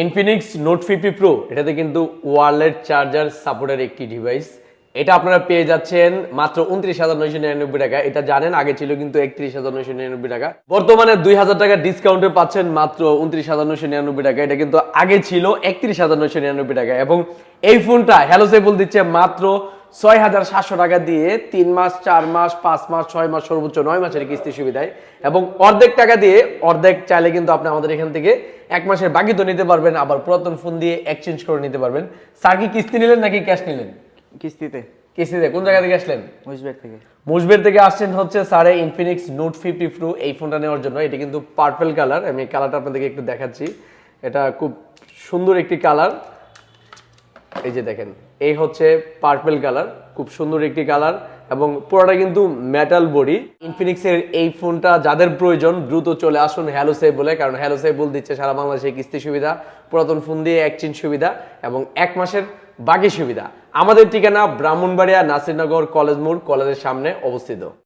Infinix note 50 pro এটাতে কিন্তু wireless charger সাপোর্টের একটি ডিভাইস। এটা আপনারা পেয়ে যাচ্ছেন মাত্র 29,999 টাকা। এটা জানেন আগে ছিল কিন্তু 31,999 টাকা। বর্তমানে 2,000 টাকা ডিসকাউন্টে পাচ্ছেন মাত্র 29,999 টাকা। এটা কিন্তু আগে ছিল 31,999 টাকা। এবং এই ফোনটা হ্যালো সেবল দিচ্ছে মাত্র 6,700 টাকা দিয়ে 3 মাস, 4 মাস, 5 মাস, 6 মাস, সর্বোচ্চ 9 মাসের কিস্তি সুবিধায়। এবং অর্ধেক টাকা দিয়ে অর্ধেক চাইলে কিন্তু আপনি আমাদের এখান থেকে 1 মাসের বাকি তো নিতে পারবেন, আবার পুরাতন ফোন দিয়ে এক্সচেঞ্জ করে নিতে পারবেন। স্যার কি কিস্তি নিলেন নাকি ক্যাশ নিলেন? কিস্তিতে। কিস্তিতে। কোন জায়গা থেকে আসলেন? মুশবের থেকে। মুশবের থেকে আসছেন হচ্ছে স্যারে ইনফিনিক্স নোট 50 প্রো এই ফোনটা নেওয়ার জন্য। এটা কিন্তু পার্পল কালার। আমি কালারটা আপনাদেরকে একটু দেখাচ্ছি। এটা খুব সুন্দর একটি কালার। এই যে দেখেন, এই হচ্ছে পার্পল কালার, খুব সুন্দর একটি কালার এবং পুরোটা কিন্তু মেটাল বডি। ইনফিনিক্সের এই ফোনটা যাদের প্রয়োজন দ্রুত চলে আসুন হ্যালো সেভ বলে, কারণ হ্যালো সেভ বল দিচ্ছে সারা বাংলাদেশে কিস্তি সুবিধা, পুরাতন ফোন দিয়ে এক্সচেঞ্জ সুবিধা এবং 1 মাসের বাকি সুবিধা। আমাদের ঠিকানা ব্রাহ্মণবাড়িয়া নাসিরনগর কলেজ মোড়, কলেজের সামনে অবস্থিত।